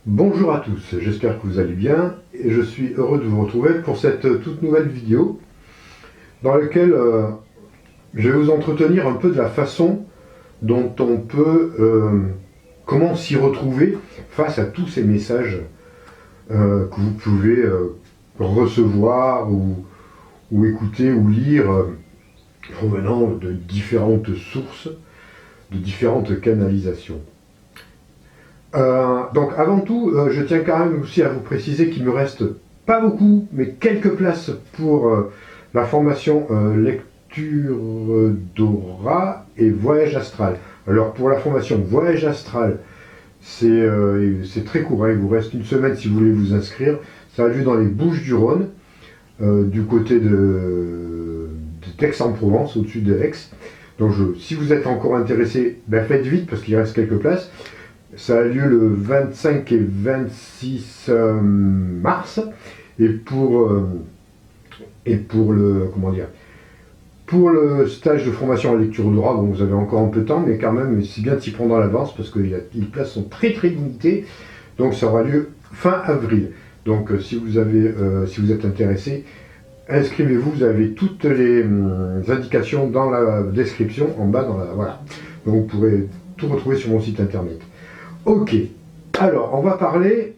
Bonjour à tous, j'espère que vous allez bien et je suis heureux de vous retrouver pour cette toute nouvelle vidéo dans laquelle je vais vous entretenir un peu de la façon dont on peut, comment s'y retrouver face à tous ces messages que vous pouvez recevoir ou écouter ou lire provenant de différentes sources, de différentes canalisations. Donc avant tout, je tiens quand même aussi à vous préciser qu'il me reste pas beaucoup, mais quelques places pour la formation lecture d'aura et voyage astral. Alors pour la formation voyage astral, c'est très court, hein, il vous reste une semaine si vous voulez vous inscrire. Ça a lieu dans les Bouches-du-Rhône, du côté d'Aix-en-Provence, au-dessus de Aix. Donc si vous êtes encore intéressé, ben faites vite parce qu'il reste quelques places. Ça a lieu le 25 et 26 mars. Et pour le pour le stage de formation en lecture d'aura, bon, vous avez encore un peu de temps, mais quand même, c'est bien de s'y prendre à l'avance parce que les places sont très limitées. Donc ça aura lieu fin avril. Donc si vous êtes intéressé, inscrivez-vous. Vous avez toutes les indications dans la description en bas. Voilà. Donc vous pourrez tout retrouver sur mon site internet. Ok, alors on va parler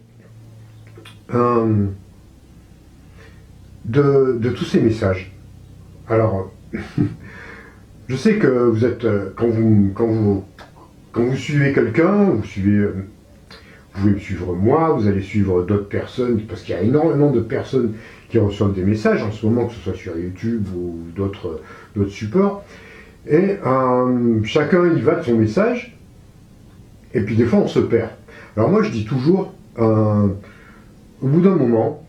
de tous ces messages. Alors, je sais que vous êtes, quand vous suivez quelqu'un, vous pouvez me suivre moi, vous allez suivre d'autres personnes, parce qu'il y a énormément de personnes qui reçoivent des messages en ce moment, que ce soit sur YouTube ou d'autres supports, et chacun y va de son message. Et puis des fois on se perd. Alors moi je dis toujours, au bout d'un moment,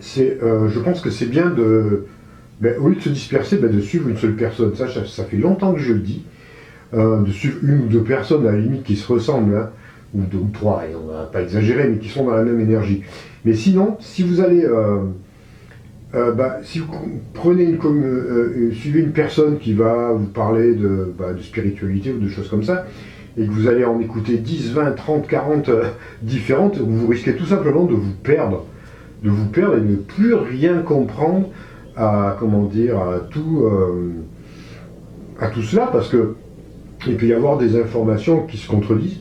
je pense que c'est bien au lieu de se disperser, de suivre une seule personne. Ça fait longtemps que je le dis, de suivre une ou deux personnes à la limite qui se ressemblent, hein, ou deux ou trois, et on va pas exagérer, mais qui sont dans la même énergie. Mais sinon, si vous allez, si vous suivez une personne qui va vous parler de spiritualité ou de choses comme ça, et que vous allez en écouter 10, 20, 30, 40 différentes, vous risquez tout simplement de vous perdre et de ne plus rien comprendre à tout cela, parce que il peut y avoir des informations qui se contredisent,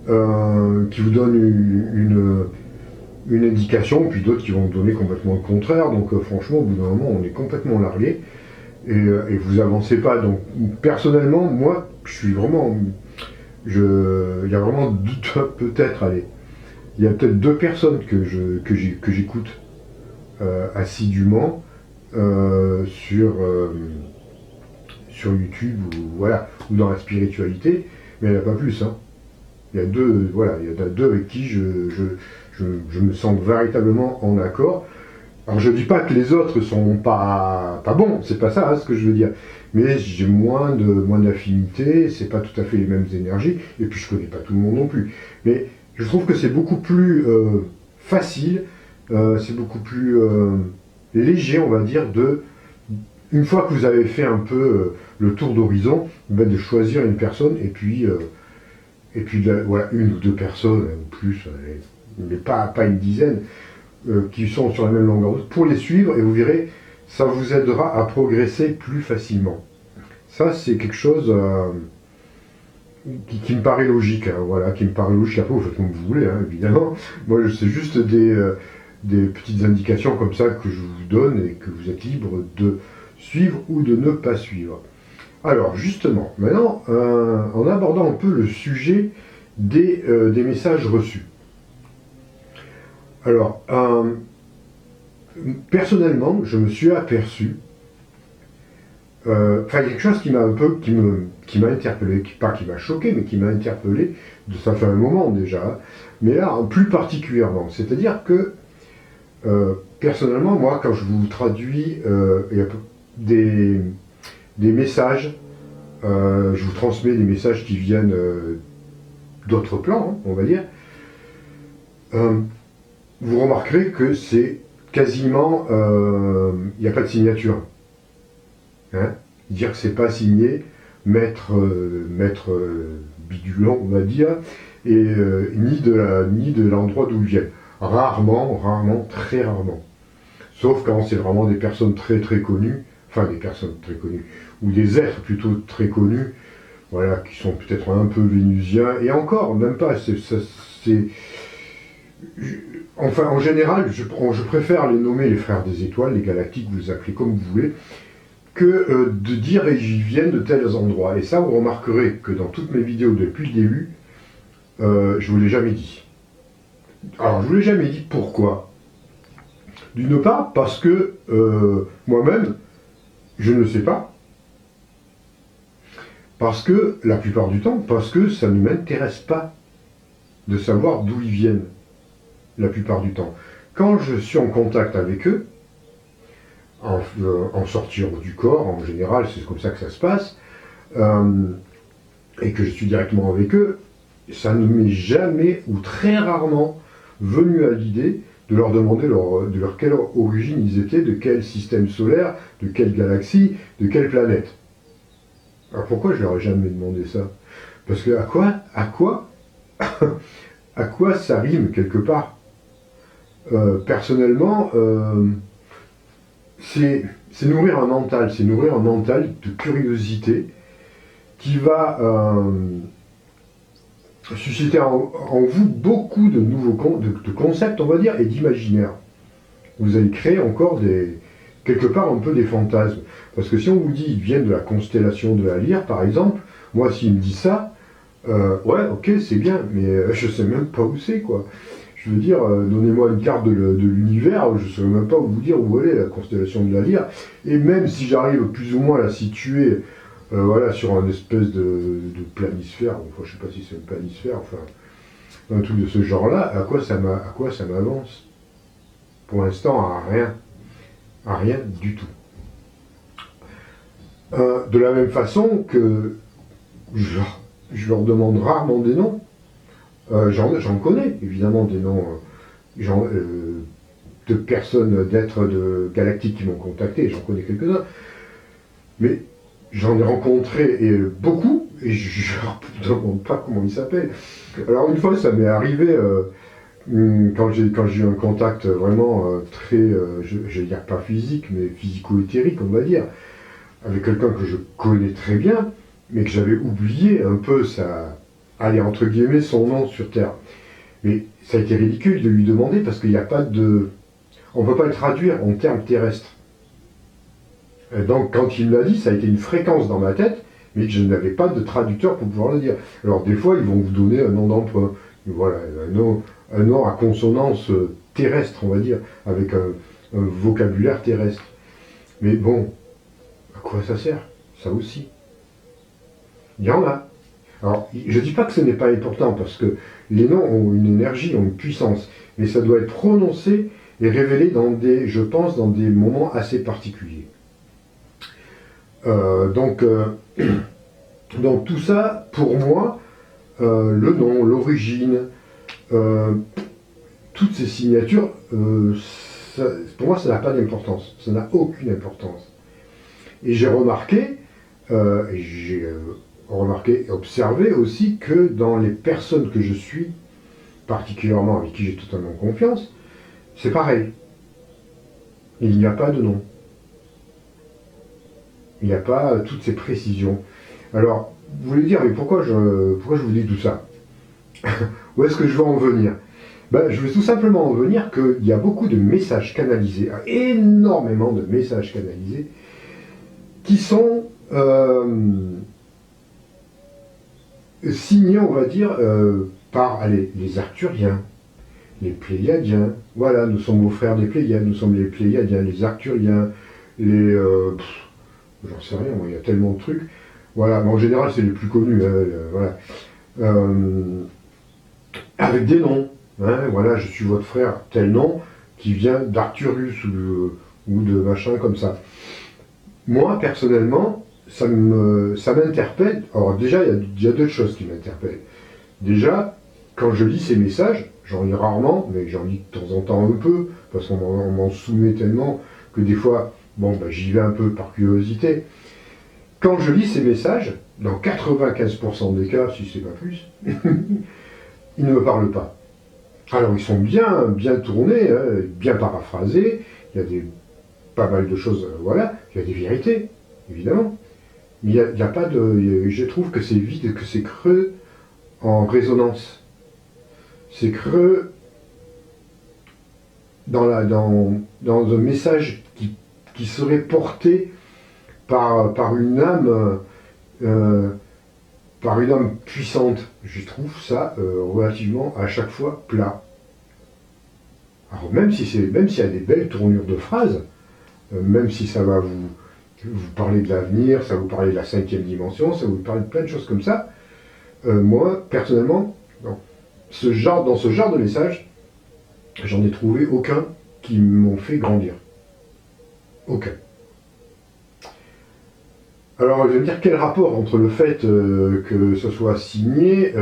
qui vous donnent une indication, puis d'autres qui vont vous donner complètement le contraire. Donc franchement, au bout d'un moment, on est complètement largué. Et vous avancez pas. Donc personnellement, moi, je suis vraiment, il y a vraiment il y a peut-être deux personnes que j'écoute assidûment sur YouTube ou dans la spiritualité, mais il n'y en a pas plus. Hein. Il y a deux avec qui je me sens véritablement en accord. Alors je dis pas que les autres sont pas bons, c'est pas ça ce que je veux dire. Mais j'ai moins d'affinité, c'est pas tout à fait les mêmes énergies, et puis je connais pas tout le monde non plus. Mais je trouve que c'est beaucoup plus facile, c'est beaucoup plus léger, on va dire, une fois que vous avez fait un peu le tour d'horizon, de choisir une personne, et puis une ou deux personnes, ou plus, mais pas une dizaine, qui sont sur la même longueur d'onde, pour les suivre, et vous verrez, ça vous aidera à progresser plus facilement. Ça, c'est quelque chose qui me paraît logique, hein, qui me paraît logique. Après, vous faites comme vous voulez, hein, évidemment. Moi, c'est juste des petites indications comme ça que je vous donne et que vous êtes libre de suivre ou de ne pas suivre. Alors, justement, maintenant, en abordant un peu le sujet des messages reçus. Alors, personnellement, je me suis aperçu, il y a quelque chose qui m'a interpellé, pas qui m'a choqué, mais qui m'a interpellé, ça fait un moment déjà, mais là, plus particulièrement. C'est-à-dire que, personnellement, moi, quand je vous traduis des messages, je vous transmets des messages qui viennent d'autres plans, hein, on va dire, vous remarquerez que c'est quasiment, il n'y a pas de signature. Hein, dire que c'est pas signé, maître Bidulon, on va dire, ni de l'endroit d'où ils viennent. Rarement, très rarement. Sauf quand c'est vraiment des personnes très très connues, enfin des personnes très connues, ou des êtres plutôt très connus, voilà, qui sont peut-être un peu vénusiens, et encore, même pas, enfin, en général, je préfère les nommer les frères des étoiles, les galactiques, vous les appelez comme vous voulez, que de dire ils viennent de tels endroits. Et ça, vous remarquerez que dans toutes mes vidéos depuis le début, je vous l'ai jamais dit. Alors, je vous l'ai jamais dit pourquoi. D'une part, parce que moi-même, je ne sais pas. Parce que, la plupart du temps, parce que ça ne m'intéresse pas de savoir d'où ils viennent, la plupart du temps. Quand je suis en contact avec eux, en sortir du corps, en général, c'est comme ça que ça se passe, et que je suis directement avec eux, ça ne m'est jamais, ou très rarement, venu à l'idée de leur demander de leur quelle origine ils étaient, de quel système solaire, de quelle galaxie, de quelle planète. Alors pourquoi je leur ai jamais demandé ça? Parce que à quoi ça rime quelque part? Personnellement, c'est nourrir un mental, de curiosité qui va susciter en vous beaucoup de nouveaux de concepts, on va dire, et d'imaginaire. Vous allez créer encore quelque part un peu des fantasmes. Parce que si on vous dit ils viennent de la constellation de la Lyre, par exemple, moi s'il me dit ça, ouais, ok, c'est bien, mais je sais même pas où c'est, quoi. Je veux dire, donnez-moi une carte de l'univers, je ne saurais même pas vous dire où elle est, la constellation de la Lyre. Et même si j'arrive plus ou moins à la situer, voilà, sur un espèce de planisphère, enfin, je sais pas si c'est une planisphère, enfin, un truc de ce genre-là, à quoi ça m'avance? Pour l'instant, à rien du tout. De la même façon que je leur demande rarement des noms. J'en connais, évidemment, des noms de personnes, d'êtres galactiques qui m'ont contacté, j'en connais quelques-uns. Mais j'en ai rencontré beaucoup, et je ne leur demande pas comment ils s'appellent. Alors une fois, ça m'est arrivé, quand j'ai eu un contact vraiment très, je vais dire pas physique, mais physico-éthérique, on va dire, avec quelqu'un que je connais très bien, mais que j'avais oublié un peu aller entre guillemets son nom sur Terre. Mais ça a été ridicule de lui demander parce qu'il n'y a pas de... On ne peut pas le traduire en termes terrestres. Et donc quand il me l'a dit, ça a été une fréquence dans ma tête, mais je n'avais pas de traducteur pour pouvoir le dire. Alors des fois, ils vont vous donner un nom d'emprunt. Voilà, un nom à consonance terrestre, on va dire, avec un vocabulaire terrestre. Mais bon, à quoi ça sert? Ça aussi. Il y en a. Alors, je ne dis pas que ce n'est pas important, parce que les noms ont une énergie, ont une puissance, mais ça doit être prononcé et révélé je pense, dans des moments assez particuliers. Donc tout ça, pour moi, le nom, l'origine, toutes ces signatures, pour moi, ça n'a pas d'importance, ça n'a aucune importance. Et j'ai remarqué, et observé aussi que dans les personnes que je suis, particulièrement avec qui j'ai totalement confiance, c'est pareil. Il n'y a pas de nom. Il n'y a pas toutes ces précisions. Alors, vous voulez dire, mais pourquoi je vous dis tout ça? Où est-ce que je veux en venir? Ben, je veux tout simplement en venir qu'il y a beaucoup de messages canalisés, énormément de messages canalisés, qui sont signés, on va dire, par les Arcturiens, les Pléiadiens. Voilà, nous sommes vos frères des Pléiades, nous sommes les Pléiadiens, les Arcturiens, j'en sais rien, moi, il y a tellement de trucs. Voilà, mais en général, c'est les plus connus. Voilà. Avec des noms. Hein, voilà, je suis votre frère, tel nom, qui vient d'Arcturus ou de machin comme ça. Moi, personnellement, ça m'interpelle. Alors déjà, il y a deux choses qui m'interpellent. Déjà, quand je lis ces messages, j'en lis rarement, mais j'en lis de temps en temps un peu, parce qu'on m'en soumet tellement que des fois, bon, ben, j'y vais un peu par curiosité. Quand je lis ces messages, dans 95% des cas, si c'est pas plus, ils ne me parlent pas. Alors ils sont bien tournés, hein, bien paraphrasés, il y a pas mal de choses, voilà, il y a des vérités, évidemment. Mais il y a pas de... Je trouve que c'est vide, que c'est creux en résonance. C'est creux dans un message qui serait porté par une âme puissante. Je trouve ça relativement à chaque fois plat. Alors même s'il y a des belles tournures de phrases, même si ça va vous parler de l'avenir, ça va vous parler de la 5e dimension, ça va vous parler de plein de choses comme ça, moi, personnellement, dans ce genre de message, j'en ai trouvé aucun qui m'ont fait grandir. Aucun. Alors, je vais me dire, quel rapport entre le fait que ce soit signé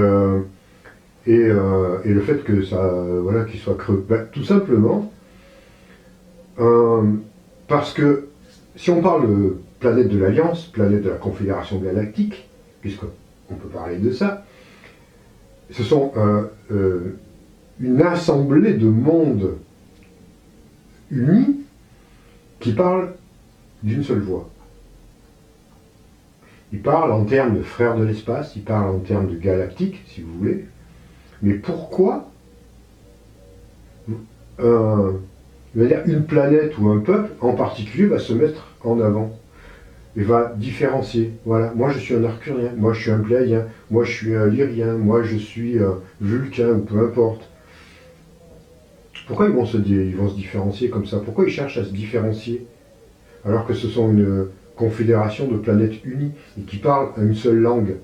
et le fait que ça, voilà, qu'il soit creux? Tout simplement, parce que si on parle de planète de l'Alliance, planète de la Confédération Galactique, puisqu'on peut parler de ça, ce sont une assemblée de mondes unis qui parlent d'une seule voix. Ils parlent en termes de frères de l'espace, ils parlent en termes de galactique, si vous voulez. Mais pourquoi une planète ou un peuple en particulier va se mettre en avant et va différencier? Voilà, moi je suis un Arcturien, moi je suis un Pléiadien, moi je suis un Lyrien, moi je suis Vulcain, ou peu importe. Pourquoi ils vont se différencier comme ça? Pourquoi ils cherchent à se différencier alors que ce sont une confédération de planètes unies et qui parlent une seule langue,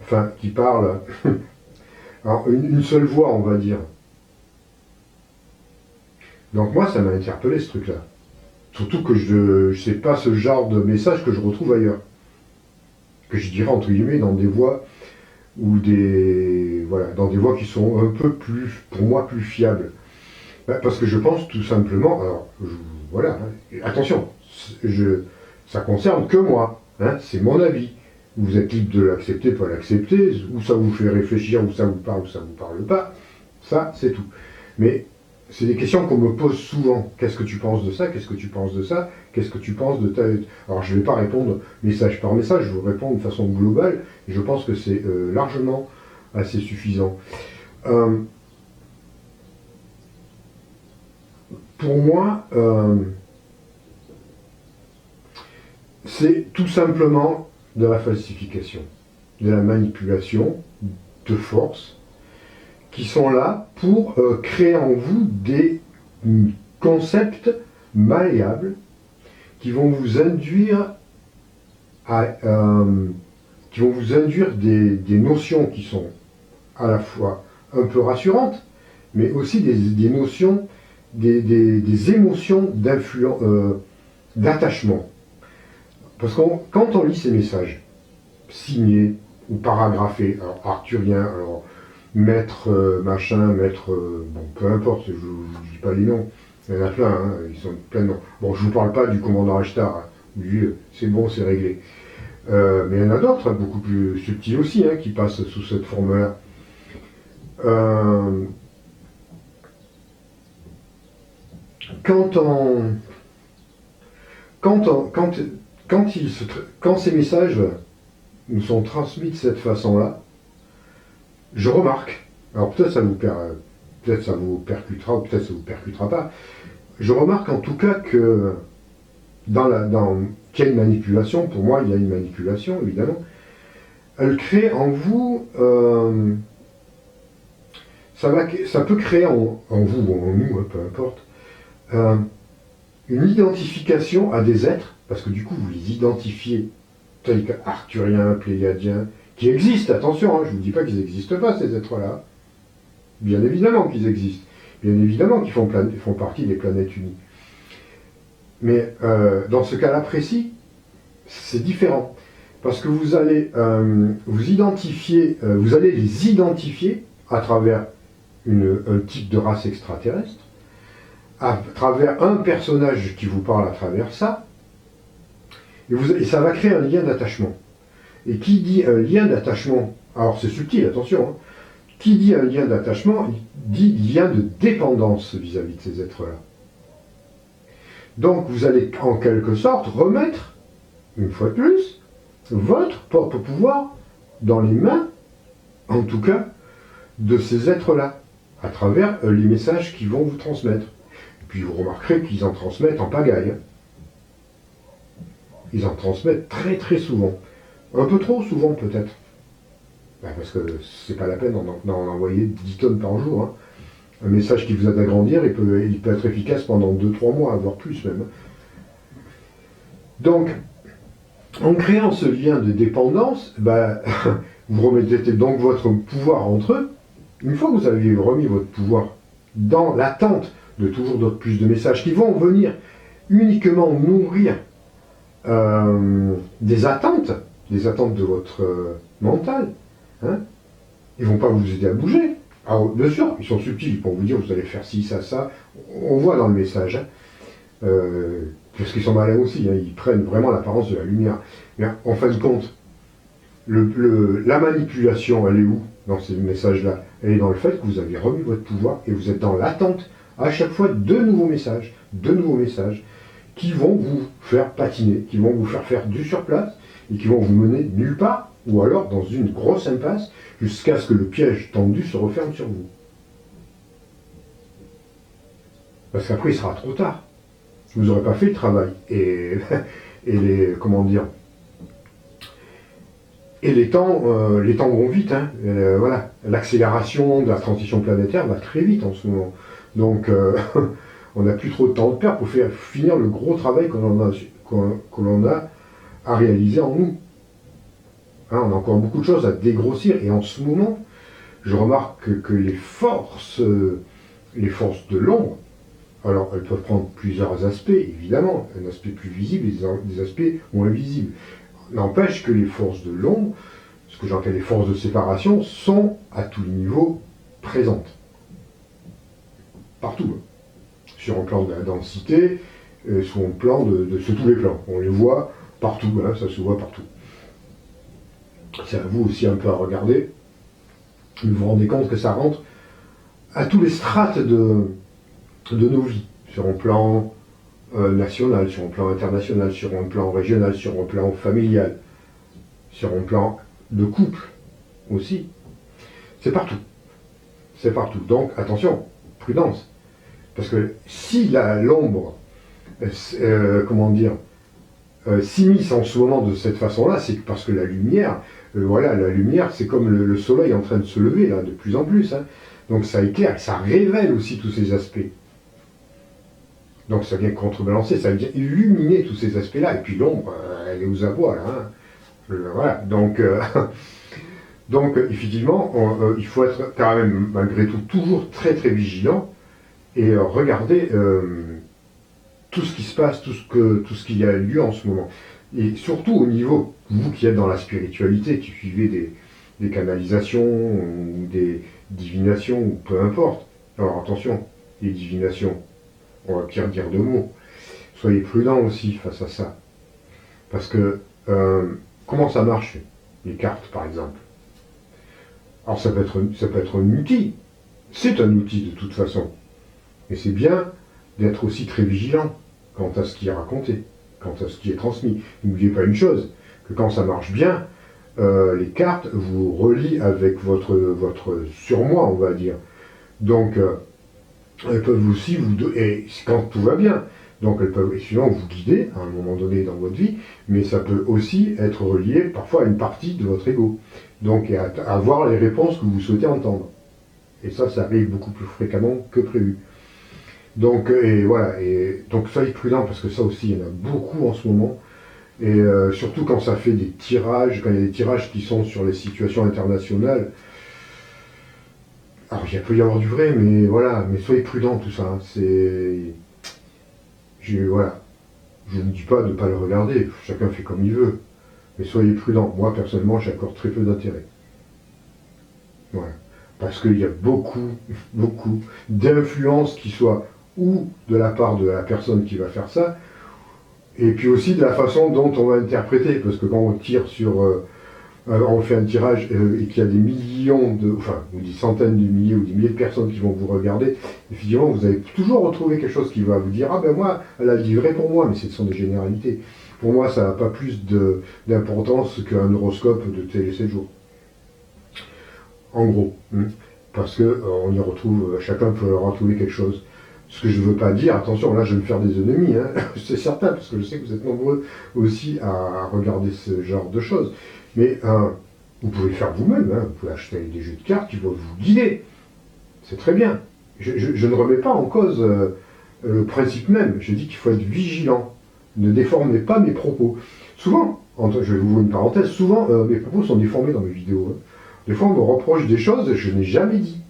enfin qui parlent alors, une seule voix, on va dire. Donc moi ça m'a interpellé ce truc-là. Surtout que je sais pas ce genre de message que je retrouve ailleurs. Que je dirais entre guillemets dans des voix ou dans des voix qui sont un peu plus, pour moi, plus fiables. Parce que je pense tout simplement, alors voilà, hein, attention, ça concerne que moi, hein, c'est mon avis. Vous êtes libre de l'accepter, pas l'accepter, ou ça vous fait réfléchir, ou ça vous parle, ou ça vous parle pas. Ça, c'est tout. Mais c'est des questions qu'on me pose souvent. Qu'est-ce que tu penses de ça? Qu'est-ce que tu penses de ça? Qu'est-ce que tu penses de ta... Alors je ne vais pas répondre message par message, je vous réponds de façon globale, et je pense que c'est largement assez suffisant. Pour moi, c'est tout simplement de la falsification, de la manipulation de force, qui sont là pour créer en vous des concepts malléables qui vont vous induire des notions qui sont à la fois un peu rassurantes, mais aussi des notions, des émotions d'attachement. Parce que quand on lit ces messages signés ou paragraphés, alors arthurien, alors maître machin, maître, bon, peu importe, je ne vous dis pas les noms, il y en a plein, hein, ils sont plein de noms. Bon, je ne vous parle pas du commandant Ashtar, hein, lui, c'est bon, c'est réglé. Mais il y en a d'autres, hein, beaucoup plus subtils aussi, hein, qui passent sous cette forme-là. Quand ces messages nous sont transmis de cette façon-là, je remarque, alors peut-être ça vous percutera, ou peut-être ça vous percutera pas, je remarque en tout cas que qu'il y a une manipulation, pour moi il y a une manipulation évidemment, elle crée en vous, ça peut créer en vous ou en nous, hein, peu importe, une identification à des êtres, parce que du coup vous les identifiez tels qu'arthuriens, pléiadiens, qui existent, attention, hein, je ne vous dis pas qu'ils n'existent pas ces êtres-là, bien évidemment qu'ils existent, bien évidemment qu'ils font partie des planètes unies. Mais dans ce cas-là précis, c'est différent, parce que vous allez les identifier à travers un type de race extraterrestre, à travers un personnage qui vous parle à travers ça, et ça va créer un lien d'attachement. Et qui dit un lien d'attachement, alors c'est subtil, attention, hein, qui dit un lien d'attachement, dit lien de dépendance vis-à-vis de ces êtres-là. Donc vous allez en quelque sorte remettre, une fois de plus, votre propre pouvoir dans les mains, en tout cas, de ces êtres-là, à travers les messages qu'ils vont vous transmettre. Et puis vous remarquerez qu'ils en transmettent en pagaille. Ils en transmettent très très souvent. Un peu trop souvent peut-être. Parce que c'est pas la peine d'en envoyer 10 tonnes par jour. Hein. Un message qui vous aide à grandir, il peut être efficace pendant 2-3 mois, voire plus même. Donc, en créant ce lien de dépendance, vous remettez donc votre pouvoir entre eux. Une fois que vous avez remis votre pouvoir dans l'attente de toujours d'autres plus de messages qui vont venir uniquement nourrir des attentes de votre mental, hein, ils ne vont pas vous aider à bouger. Alors, bien sûr, ils sont subtils pour vous dire vous allez faire ci, ça, ça. On voit dans le message, hein, parce qu'ils sont malins aussi, hein, ils prennent vraiment l'apparence de la lumière. Mais en fin de compte, la manipulation, elle est où dans ces messages-là? Elle est dans le fait que vous avez remis votre pouvoir et vous êtes dans l'attente à chaque fois de nouveaux messages qui vont vous faire patiner, qui vont vous faire du surplace et qui vont vous mener nulle part ou alors dans une grosse impasse jusqu'à ce que le piège tendu se referme sur vous. Parce qu'après, il sera trop tard. Vous n'aurez pas fait le travail. Et les temps vont vite. Hein. Voilà. L'accélération de la transition planétaire va très vite en ce moment. Donc, on n'a plus trop de temps de perdre pour faire finir le gros travail que l'on a à réaliser en nous. Hein, on a encore beaucoup de choses à dégrossir. Et en ce moment, je remarque que les forces de l'ombre, alors elles peuvent prendre plusieurs aspects, évidemment, un aspect plus visible et des aspects moins visibles. N'empêche que les forces de l'ombre, ce que j'appelle les forces de séparation, sont à tous les niveaux présentes. Partout. Sur un plan de la densité, sur un plan sur tous les plans. On les voit partout, hein, ça se voit partout. C'est à vous aussi un peu à regarder. Vous vous rendez compte que ça rentre à tous les strates de nos vies, sur un plan national, sur un plan international, sur un plan régional, sur un plan familial, sur un plan de couple aussi. C'est partout. C'est partout. Donc attention, prudence. Parce que si l'ombre, s'immisce en ce moment de cette façon-là, c'est parce que la lumière, la lumière, c'est comme le soleil en train de se lever, là, de plus en plus. Hein. Donc ça éclaire, ça révèle aussi tous ces aspects. Donc ça vient contrebalancer, ça vient illuminer tous ces aspects-là. Et puis l'ombre, elle est aux abois, là. Hein. Voilà, donc effectivement, il faut être quand même, malgré tout, toujours très très vigilant et regarder tout ce qui se passe, tout ce qui a lieu en ce moment. Et surtout au niveau, vous qui êtes dans la spiritualité, qui suivez des canalisations ou des divinations, ou peu importe. Alors attention, les divinations, on va pire dire deux mots. Soyez prudents aussi face à ça. Parce que, comment ça marche, les cartes par exemple? Alors ça peut être un outil. C'est un outil de toute façon. Mais c'est bien d'être aussi très vigilant quant à ce qui est raconté, quant à ce qui est transmis. N'oubliez pas une chose, que quand ça marche bien, les cartes vous relient avec votre surmoi, on va dire. Donc, elles peuvent aussi et quand tout va bien, donc elles peuvent effectivement vous guider à un moment donné dans votre vie, mais ça peut aussi être relié parfois à une partie de votre ego. Donc, à avoir les réponses que vous souhaitez entendre. Et ça arrive beaucoup plus fréquemment que prévu. Donc, donc soyez prudents, parce que ça aussi, il y en a beaucoup en ce moment. Et surtout quand ça fait des tirages, quand il y a des tirages qui sont sur les situations internationales. Alors, il peut y avoir du vrai, mais voilà, mais soyez prudents, tout ça. Hein, je ne dis pas de ne pas le regarder, chacun fait comme il veut. Mais soyez prudents. Moi, personnellement, j'accorde très peu d'intérêt. Voilà. Parce qu'il y a beaucoup d'influences qui soient ou de la part de la personne qui va faire ça, et puis aussi de la façon dont on va interpréter, parce que quand on tire sur on fait un tirage et qu'il y a des millions ou des centaines de milliers ou des milliers de personnes qui vont vous regarder, effectivement, vous allez toujours retrouver quelque chose qui va vous dire « Ah ben moi, elle a dit vrai pour moi », mais ce sont des généralités. Pour moi, ça n'a pas plus d'importance qu'un horoscope de télé 7 jours. En gros. Parce que on y retrouve, chacun peut retrouver quelque chose. Ce que je ne veux pas dire, attention, là je vais me faire des ennemis, c'est certain, parce que je sais que vous êtes nombreux aussi à regarder ce genre de choses. Mais vous pouvez le faire vous-même, vous pouvez acheter des jeux de cartes qui vont vous guider. C'est très bien. Je ne remets pas en cause le principe même, je dis qu'il faut être vigilant. Ne déformez pas mes propos. Souvent, je vais vous ouvrir une parenthèse, souvent mes propos sont déformés dans mes vidéos. Des fois on me reproche des choses que je n'ai jamais dit.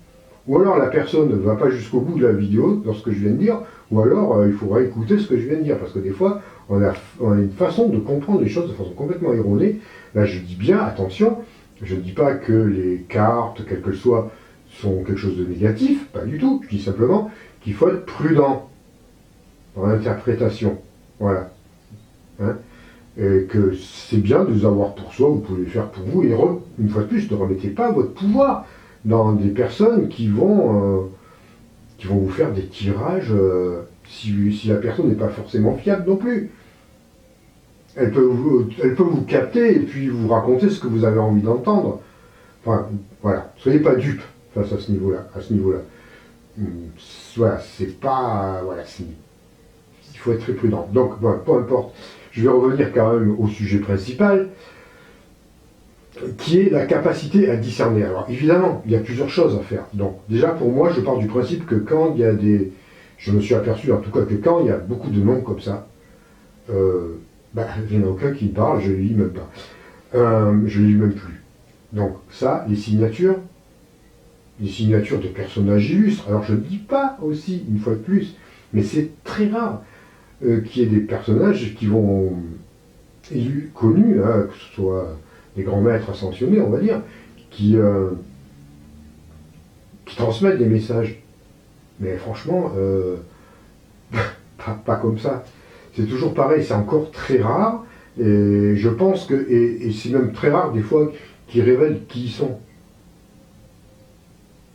Ou alors la personne ne va pas jusqu'au bout de la vidéo dans ce que je viens de dire, ou alors il faudra écouter ce que je viens de dire, parce que des fois on a une façon de comprendre les choses de façon complètement erronée. Là je dis bien, attention, je ne dis pas que les cartes, quelles qu'elles soient, sont quelque chose de négatif, pas du tout, je dis simplement qu'il faut être prudent dans l'interprétation, voilà. Et que c'est bien de les avoir pour soi, vous pouvez les faire pour vous, et une fois de plus, ne remettez pas votre pouvoir dans des personnes qui vont vous faire des tirages si la personne n'est pas forcément fiable non plus. Elle peut vous capter et puis vous raconter ce que vous avez envie d'entendre. Enfin, voilà, soyez pas dupes face à ce niveau-là. Voilà, c'est pas... Voilà, il faut être très prudent. Donc, voilà, peu importe. Je vais revenir quand même au sujet principal, qui est la capacité à discerner. Alors évidemment, il y a plusieurs choses à faire. Donc déjà pour moi, je pars du principe que quand il y a je me suis aperçu en tout cas que quand il y a beaucoup de noms comme ça, il n'y en a aucun qui me parle, je ne lis même pas. Je ne lis même plus. Donc ça, les signatures de personnages illustres. Alors je ne dis pas aussi, une fois de plus, mais c'est très rare qu'il y ait des personnages qui vont connus, que ce soit des grands maîtres ascensionnés, on va dire, qui transmettent des messages. Mais franchement, pas comme ça. C'est toujours pareil, c'est encore très rare, et je pense que, et c'est même très rare des fois, qu'ils révèlent qui ils sont.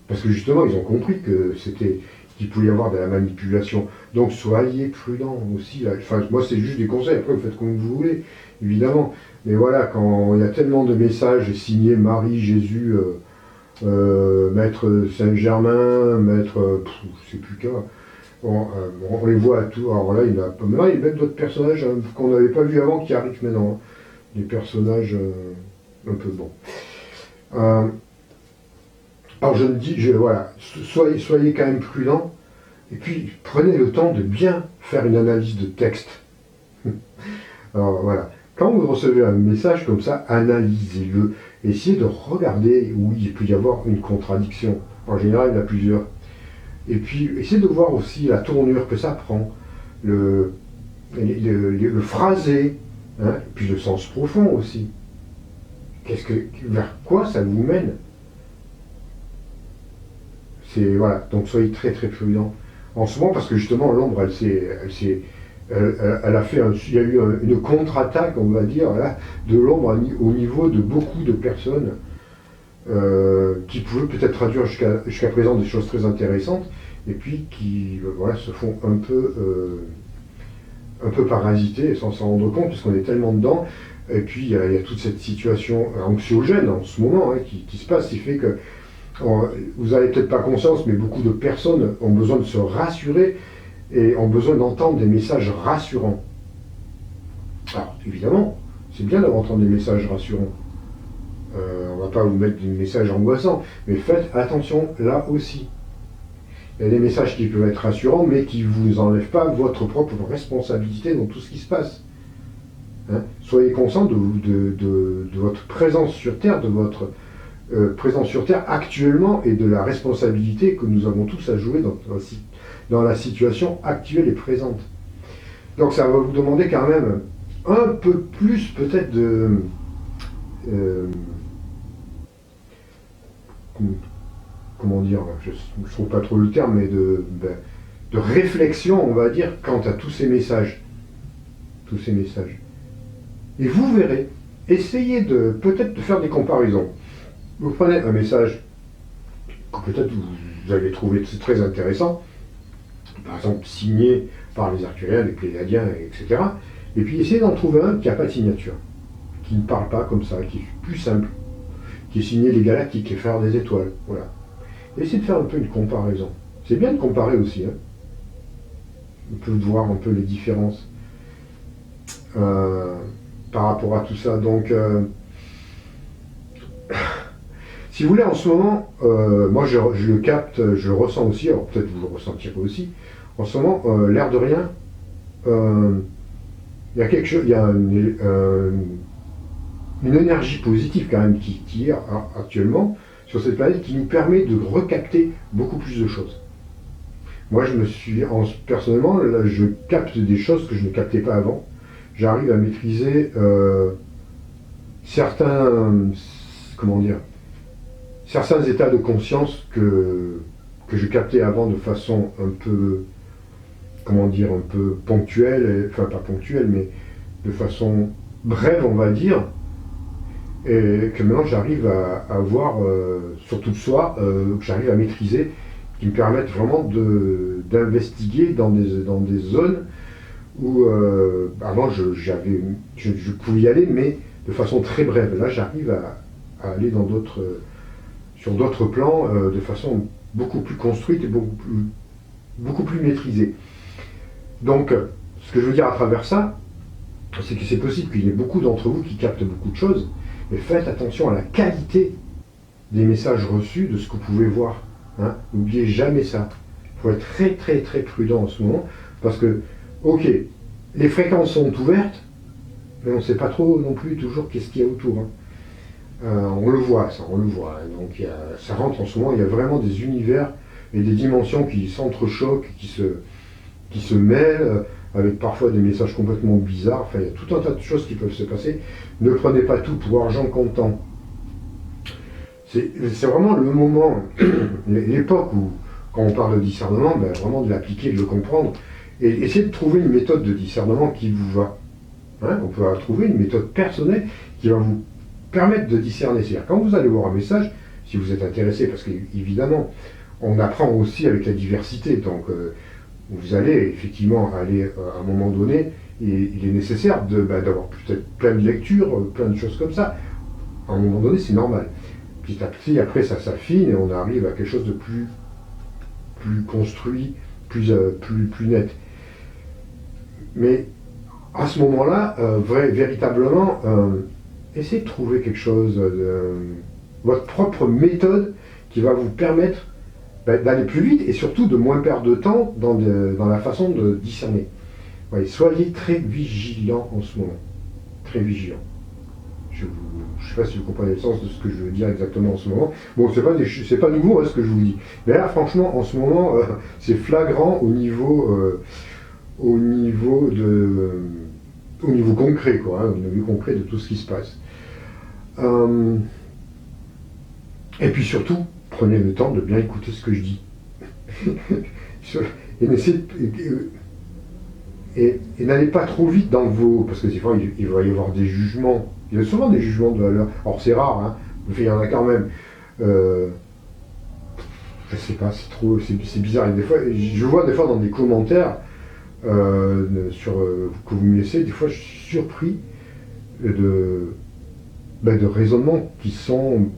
Parce que justement, ils ont compris qu'il pouvait y avoir de la manipulation. Donc soyez prudents aussi. Enfin, moi, c'est juste des conseils, après vous faites comme vous voulez, évidemment. Mais voilà, quand il y a tellement de messages signés Marie, Jésus, Maître Saint-Germain, Maître, je sais plus quoi, on les voit à tout. Alors là, il y a même d'autres personnages qu'on n'avait pas vus avant qui arrivent maintenant. Des personnages un peu bons. Alors je me dis, voilà, soyez quand même prudents, et puis prenez le temps de bien faire une analyse de texte. Alors voilà, quand vous recevez un message comme ça, analysez-le, essayez de regarder où il peut y avoir une contradiction. En général, il y en a plusieurs. Et puis, essayez de voir aussi la tournure que ça prend, le phrasé, et puis le sens profond aussi. Vers quoi ça vous mène? Voilà, donc soyez très très prudents en ce moment, parce que justement l'ombre elle a fait il y a eu une contre-attaque, on va dire, là, de l'ombre au niveau de beaucoup de personnes qui pouvaient peut-être traduire jusqu'à présent des choses très intéressantes, et puis qui se font un peu parasiter sans s'en rendre compte, puisqu'on est tellement dedans. Et puis il y a toute cette situation anxiogène en ce moment qui se passe, qui fait que vous n'avez peut-être pas conscience, mais beaucoup de personnes ont besoin de se rassurer et ont besoin d'entendre des messages rassurants. Alors, évidemment, c'est bien d'entendre des messages rassurants. On ne va pas vous mettre des messages angoissants, mais faites attention là aussi. Il y a des messages qui peuvent être rassurants, mais qui ne vous enlèvent pas votre propre responsabilité dans tout ce qui se passe. Soyez conscient de votre présence sur Terre, de votre présence sur Terre actuellement, et de la responsabilité que nous avons tous à jouer dans la situation actuelle et présente. Donc ça va vous demander quand même un peu plus peut-être comment dire, je ne trouve pas trop le terme, mais de réflexion, on va dire, quant à tous ces messages. Et vous verrez, essayez de peut-être de faire des comparaisons. Vous prenez un message que peut-être vous avez trouvé très intéressant, par exemple signé par les Arthuriens, les Pléiadiens, etc. Et puis essayez d'en trouver un qui n'a pas de signature, qui ne parle pas comme ça, qui est plus simple, qui est signé les Galactiques, les Frères des Étoiles. Voilà. Essayez de faire un peu une comparaison. C'est bien de comparer aussi. Hein. On peut voir un peu les différences par rapport à tout ça. Donc, si vous voulez, en ce moment, moi je le capte, je le ressens aussi, alors peut-être vous le ressentirez aussi. En ce moment, l'air de rien, il y a quelque chose, il y a une énergie positive quand même qui est actuellement sur cette planète qui nous permet de recapter beaucoup plus de choses. Moi, personnellement, là, je capte des choses que je ne captais pas avant. J'arrive à maîtriser certains états de conscience que je captais avant de façon un peu, un peu ponctuelle, enfin pas ponctuelle, mais de façon brève, on va dire, et que maintenant j'arrive à voir, surtout le soir, que j'arrive à maîtriser, qui me permettent vraiment d'investiguer dans des zones où avant je pouvais y aller, mais de façon très brève. Là, j'arrive à aller sur d'autres plans de façon beaucoup plus construite et beaucoup plus maîtrisée. Donc, ce que je veux dire à travers ça, c'est que c'est possible qu'il y ait beaucoup d'entre vous qui captent beaucoup de choses, mais faites attention à la qualité des messages reçus, de ce que vous pouvez voir. Hein. N'oubliez jamais ça. Il faut être très très très prudent en ce moment, parce que, ok, les fréquences sont ouvertes, mais on ne sait pas trop non plus toujours qu'est-ce qu'il y a autour. Hein. On le voit, ça, on le voit. Donc ça rentre en ce moment, il y a vraiment des univers et des dimensions qui s'entrechoquent, qui se mêlent, avec parfois des messages complètement bizarres. Enfin, il y a tout un tas de choses qui peuvent se passer. Ne prenez pas tout pour argent comptant. C'est vraiment le moment, l'époque où, quand on parle de discernement, ben, vraiment de l'appliquer, de le comprendre, et essayer de trouver une méthode de discernement qui vous va. Hein, on peut trouver une méthode personnelle qui va vous permettre de discerner. C'est-à-dire, quand vous allez voir un message, si vous êtes intéressé, parce qu'évidemment, on apprend aussi avec la diversité, donc vous allez effectivement aller à un moment donné, et il est nécessaire d'avoir peut-être plein de lectures, plein de choses comme ça. À un moment donné, c'est normal. Petit à petit, après, ça s'affine et on arrive à quelque chose de plus construit, plus net. Mais à ce moment-là, véritablement, essayez de trouver quelque chose, votre propre méthode qui va vous permettre d'aller plus vite et surtout de moins perdre de temps dans la façon de discerner. Ouais, soyez très vigilants en ce moment. Très vigilants. Je ne sais pas si vous comprenez le sens de ce que je veux dire exactement en ce moment. Bon, c'est pas nouveau hein, ce que je vous dis. Mais là, franchement, en ce moment, c'est flagrant au niveau concret, quoi, hein, au niveau concret de tout ce qui se passe. Et puis surtout, prenez le temps de bien écouter ce que je dis. Et n'allez pas trop vite dans vos... Parce que des fois, il va y avoir des jugements. Il y a souvent des jugements de valeur. Alors c'est rare, hein, mais il y en a quand même. Je sais pas, c'est bizarre. Et des fois, je vois des fois dans des commentaires que vous me laissez, des fois je suis surpris de raisonnements qui sont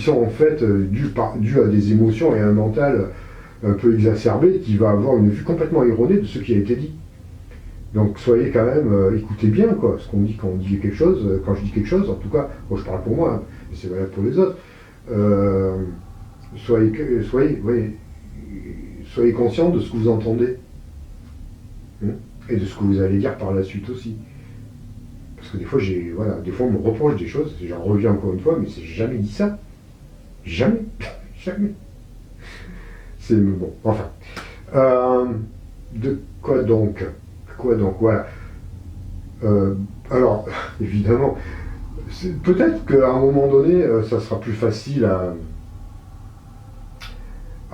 en fait dus à des émotions et à un mental un peu exacerbé qui va avoir une vue complètement erronée de ce qui a été dit. Donc soyez quand même, écoutez bien quoi, ce qu'on dit quand on dit quelque chose, quand je dis quelque chose, en tout cas, moi je parle pour moi, hein, mais c'est valable pour les autres. Soyez conscient de ce que vous entendez, hein, et de ce que vous allez dire par la suite aussi. Parce que des fois, des fois on me reproche des choses, j'en reviens encore une fois, mais j'ai jamais dit ça. Jamais. Jamais. C'est bon, enfin. De quoi donc, voilà. Alors, évidemment, peut-être qu'à un moment donné, ça sera plus facile à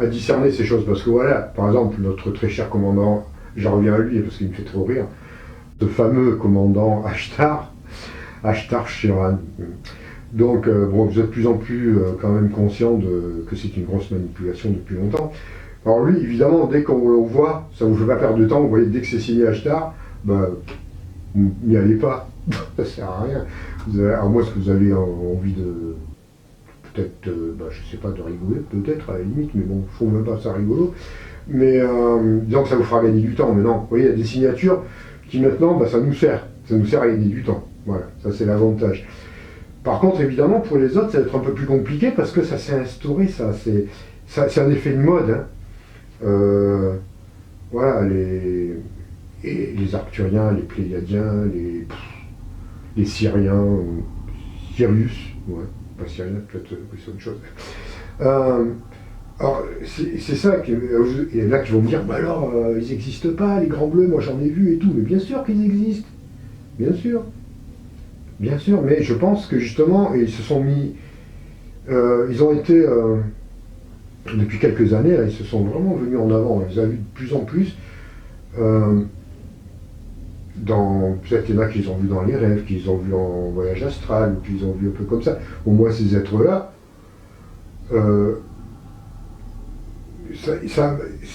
discerner ces choses, parce que voilà, par exemple, notre très cher commandant, j'en reviens à lui parce qu'il me fait trop rire, ce fameux commandant Ashtar, Ashtar Sheran. Donc, bon, vous êtes de plus en plus quand même conscient que c'est une grosse manipulation depuis longtemps. Alors lui, évidemment, dès qu'on le voit, ça vous fait pas perdre de temps, vous voyez, dès que c'est signé Ashtar, bah, n'y allez pas, ça sert à rien. À moins que vous avez envie de, peut-être, je sais pas, de rigoler, peut-être, à la limite, mais bon, je trouve même pas ça rigolo. Mais disons que ça vous fera gagner du temps. Mais non, vous voyez, il y a des signatures qui maintenant, ça nous sert à gagner du temps. Voilà, ça c'est l'avantage. Par contre, évidemment, pour les autres, ça va être un peu plus compliqué parce que ça s'est instauré, c'est un effet de mode. Hein. Voilà, les Arcturiens, les Pléiadiens, les Syriens, Sirius, ouais, pas Syrien, peut-être que c'est autre chose. Alors, c'est ça, il y en a qui vont me dire, alors, ils n'existent pas, les grands bleus, moi j'en ai vu et tout, mais bien sûr qu'ils existent, bien sûr, mais je pense que justement, ils se sont mis, ils ont été, depuis quelques années, là, ils se sont vraiment venus en avant, on les a vus de plus en plus, peut-être qu'il y en a qui les ont vus dans les rêves, qui les ont vus en voyage astral, ou qui les ont vus un peu comme ça, au moins ces êtres-là,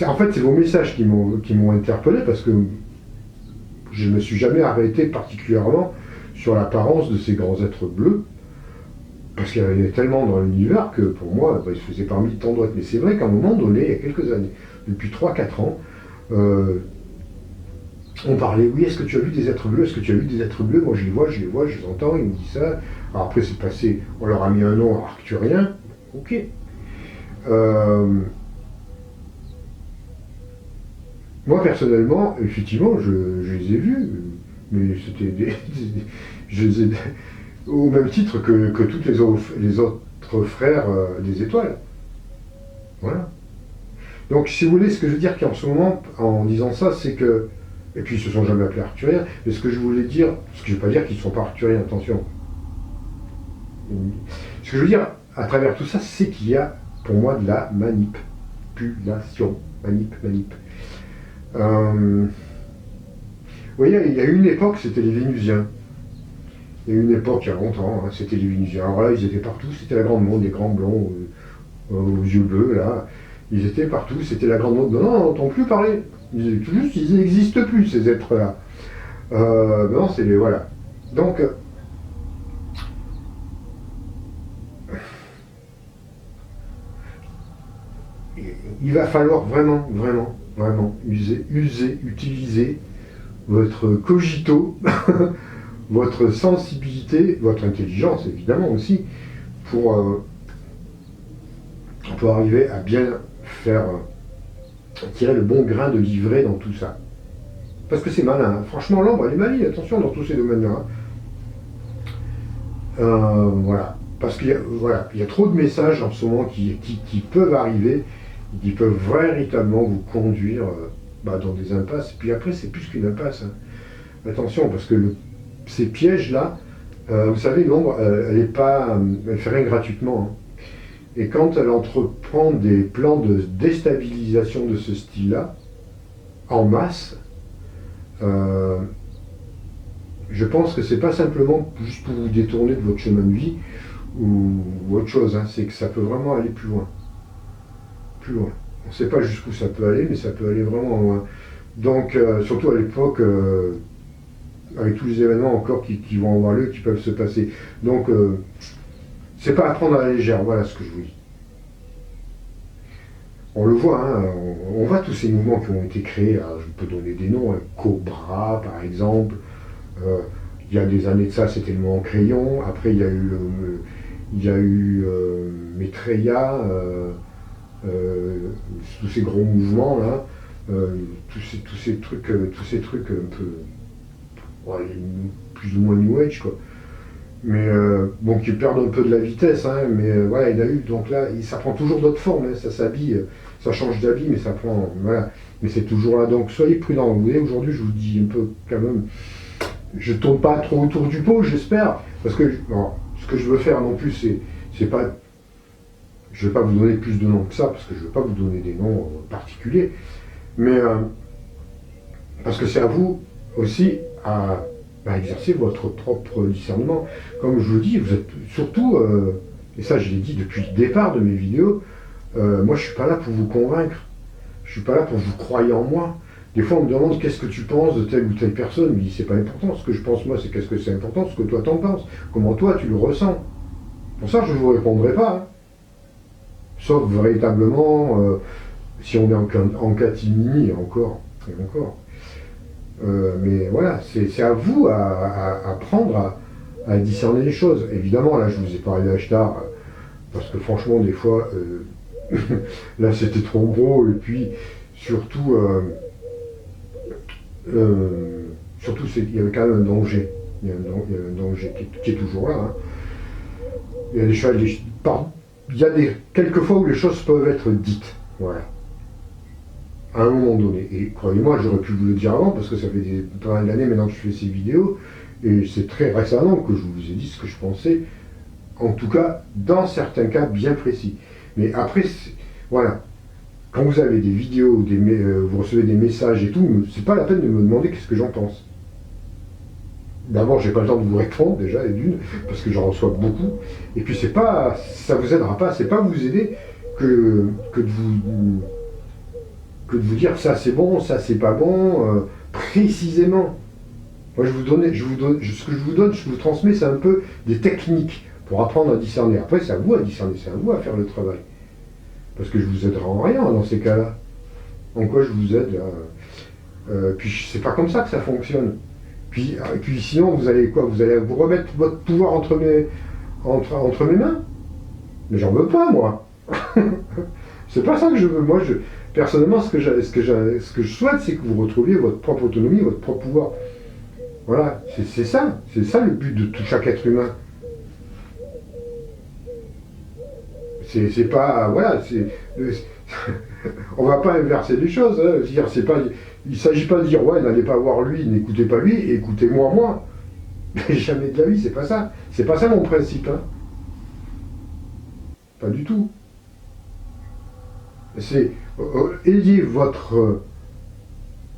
en fait, c'est vos messages qui m'ont interpellé parce que je ne me suis jamais arrêté particulièrement sur l'apparence de ces grands êtres bleus parce qu'il y en avait tellement dans l'univers que pour moi, ils se faisaient parmi tant d'autres. Mais c'est vrai qu'à un moment donné, il y a quelques années, depuis 3-4 ans, on parlait, oui, est-ce que tu as vu des êtres bleus? Est-ce que tu as vu des êtres bleus? Moi, je les vois, je les entends, ils me disent ça. Alors après, c'est passé, on leur a mis un nom arcturien, ok. Moi, personnellement, effectivement, je les ai vus, mais c'était je les ai, au même titre que tous les autres frères des étoiles. Voilà. Donc, si vous voulez, ce que je veux dire qu'en ce moment, en disant ça, c'est que, et puis ils se sont jamais appelés arcturiens, mais ce que je voulais dire, ce que je ne veux pas dire qu'ils ne sont pas arcturiens, attention. Ce que je veux dire, à travers tout ça, c'est qu'il y a, pour moi, de la manipulation. Manip. Vous voyez, il y a eu une époque, c'était les Vénusiens. Il y a eu une époque, il y a longtemps, c'était les Vénusiens. Alors là, ils étaient partout, c'était la grande monde, les grands blonds aux yeux bleus, là. Ils étaient partout, c'était la grande monde. Non, on n'entend plus parler. Ils n'existent plus, ces êtres-là. Non, c'est les... Voilà. Donc... il va falloir vraiment utiliser votre cogito, votre sensibilité, votre intelligence évidemment aussi, pour arriver à bien faire tirer le bon grain de livret dans tout ça. Parce que c'est malin, hein. Franchement l'ombre elle est maligne, attention dans tous ces domaines-là. Voilà. Parce qu'il y a trop de messages en ce moment qui peuvent arriver, qui peuvent véritablement vous conduire dans des impasses. Puis après, c'est plus qu'une impasse. Hein. Attention, parce que ces pièges-là, vous savez, l'ombre, elle fait rien gratuitement. Hein. Et quand elle entreprend des plans de déstabilisation de ce style-là, en masse, je pense que c'est pas simplement juste pour vous détourner de votre chemin de vie ou autre chose, hein, c'est que ça peut vraiment aller plus loin. Plus loin. On ne sait pas jusqu'où ça peut aller, mais ça peut aller vraiment loin. Donc, surtout à l'époque, avec tous les événements encore qui vont avoir lieu, qui peuvent se passer. Donc, c'est pas à prendre à la légère, voilà ce que je vous dis. On le voit, hein, on voit tous ces mouvements qui ont été créés. Alors, je peux donner des noms, hein, Cobra par exemple. Il y a des années de ça, c'était le mot en crayon. Après, il y a eu Maitreya, tous ces gros mouvements là, tous ces trucs un peu plus ou moins New Age quoi. Mais bon, qui perdent un peu de la vitesse, hein, mais voilà, il y a eu. Donc là, ça prend toujours d'autres formes, hein, ça s'habille, ça change d'habit, mais ça prend. Voilà. Mais c'est toujours là, donc soyez prudents. Vous voyez, aujourd'hui, je vous dis un peu quand même. Je ne tourne pas trop autour du pot, j'espère, parce que ce que je veux faire non plus, c'est pas. Je ne vais pas vous donner plus de noms que ça, parce que je ne veux pas vous donner des noms particuliers, mais parce que c'est à vous aussi à à exercer votre propre discernement. Comme je vous dis, vous êtes surtout, et ça je l'ai dit depuis le départ de mes vidéos, moi je suis pas là pour vous convaincre, je suis pas là pour vous croire en moi. Des fois on me demande qu'est-ce que tu penses de telle ou telle personne, je me dis c'est pas important, ce que je pense moi c'est qu'est-ce que c'est important, ce que toi t'en penses, comment toi tu le ressens. Pour ça je vous répondrai pas, hein. Sauf véritablement si on est en catimini, encore, et encore. Mais voilà, c'est à vous à apprendre à discerner les choses. Évidemment, là, je vous ai parlé d'Ashtar, parce que franchement, des fois, là, c'était trop gros, et puis, surtout, il y avait quand même un danger. Il y a un danger qui est toujours là. Hein. Il y a des choses, il y a quelques fois où les choses peuvent être dites. Voilà. À un moment donné. Et croyez-moi, j'aurais pu vous le dire avant, parce que ça fait pas mal d'années maintenant que je fais ces vidéos, et c'est très récemment que je vous ai dit ce que je pensais, en tout cas, dans certains cas bien précis. Mais après, voilà, quand vous avez des vidéos, vous recevez des messages et tout, c'est pas la peine de me demander qu'est-ce que j'en pense. D'abord, j'ai pas le temps de vous répondre, déjà, et d'une, parce que j'en reçois beaucoup, et puis c'est pas, ça vous aidera pas, c'est pas vous aider que de vous dire ça c'est bon, ça c'est pas bon, précisément. Moi ce que je vous donne, je vous transmets, c'est un peu des techniques pour apprendre à discerner. Après c'est à vous à discerner, c'est à vous à faire le travail. Parce que je vous aiderai en rien dans ces cas-là. En quoi je vous aide puis c'est pas comme ça que ça fonctionne. Puis sinon vous allez quoi? Vous allez vous remettre votre pouvoir entre mes mains? Mais j'en veux pas moi. C'est pas ça que je veux. Moi personnellement, ce que je souhaite, c'est que vous retrouviez votre propre autonomie, votre propre pouvoir. Voilà, c'est ça le but de tout chaque être humain. C'est pas, voilà, on va pas inverser les choses. Hein. Dire, il s'agit pas de dire ouais, n'allez pas voir lui, n'écoutez pas lui, écoutez-moi moi. Mais jamais de la vie, c'est pas ça. C'est pas ça mon principe. Hein. Pas du tout. C'est ayez votre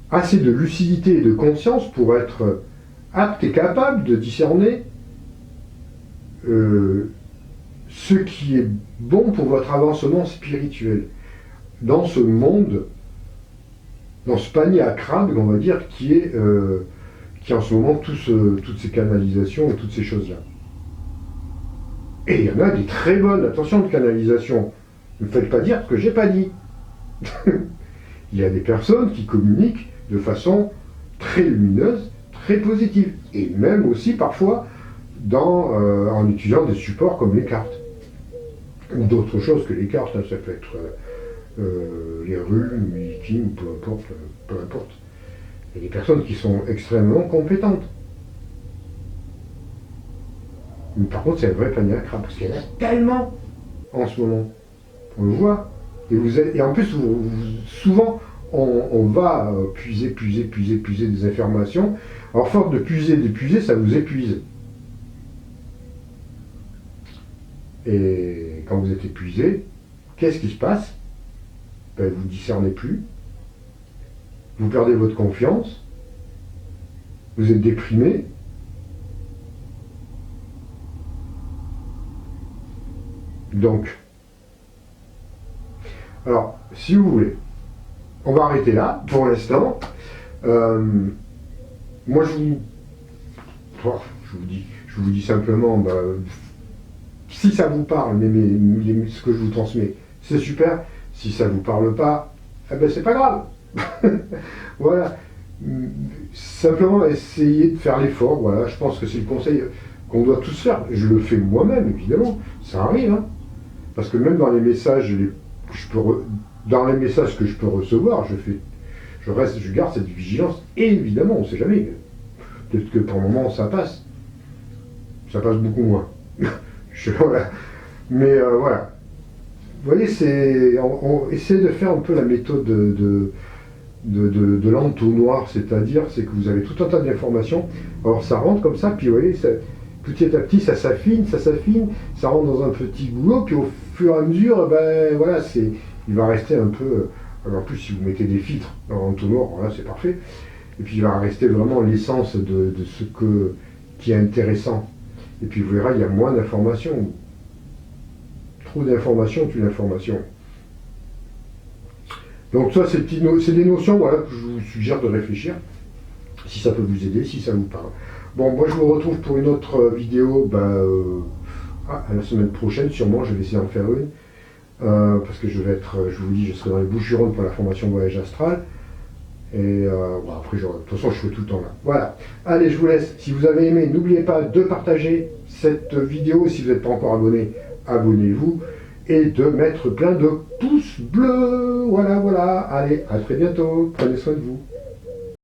assez de lucidité et de conscience pour être apte et capable de discerner ce qui est bon pour votre avancement spirituel dans ce monde, dans ce panier à crabe, on va dire, qui est en ce moment toutes ces canalisations et toutes ces choses-là. Et il y en a des très bonnes, attention, de canalisation. Ne me faites pas dire ce que j'ai pas dit. Il y a des personnes qui communiquent de façon très lumineuse, très positive, et même aussi parfois en utilisant des supports comme les cartes, ou d'autres choses que les cartes, hein, ça peut être les runes, les vikings, peu importe. Il y a des personnes qui sont extrêmement compétentes. Mais par contre, c'est un vrai panier à crabe, parce qu'il y en a tellement en ce moment. On le voit. Et en plus, souvent, on va puiser des informations. Alors, force de d'épuiser, ça vous épuise. Et quand vous êtes épuisé, qu'est-ce qui se passe? Ben, vous ne discernez plus. Vous perdez votre confiance. Vous êtes déprimé. Donc, alors, si vous voulez, on va arrêter là, pour l'instant. Moi, je vous dis simplement, si ça vous parle, ce que je vous transmets, c'est super. Si ça vous parle pas, eh ben, c'est pas grave. Voilà. Simplement, essayez de faire l'effort. Voilà, je pense que c'est le conseil qu'on doit tous faire. Je le fais moi-même, évidemment. Ça arrive, hein. Parce que même dans les messages, dans les messages que je peux recevoir, je garde cette vigilance. Et évidemment, on ne sait jamais. Peut-être que pour le moment, ça passe. Ça passe beaucoup moins. Voilà. Mais voilà. Vous voyez, on essaie de faire un peu la méthode de l'entonnoir, c'est-à-dire c'est que vous avez tout un tas d'informations. Alors ça rentre comme ça, puis vous voyez, petit à petit, ça s'affine, ça rentre dans un petit goulot, puis au fur et à mesure, ben voilà, il va rester un peu. Alors en plus, si vous mettez des filtres dans l'entonnoir, voilà, c'est parfait. Et puis il va rester vraiment l'essence de ce qui est intéressant. Et puis vous verrez, il y a moins d'informations. Trop d'informations, tue l'information. Donc ça, c'est des notions voilà, que je vous suggère de réfléchir, si ça peut vous aider, si ça vous parle. Bon, moi je vous retrouve pour une autre vidéo à la semaine prochaine, sûrement, je vais essayer d'en faire une. Parce que je vous dis, je serai dans les Bouches-du-Rhône pour la formation voyage astral. Et bon, après, de toute façon, je fais tout le temps là. Voilà. Allez, je vous laisse. Si vous avez aimé, n'oubliez pas de partager cette vidéo. Si vous n'êtes pas encore abonné, abonnez-vous. Et de mettre plein de pouces bleus. Voilà, voilà. Allez, à très bientôt. Prenez soin de vous.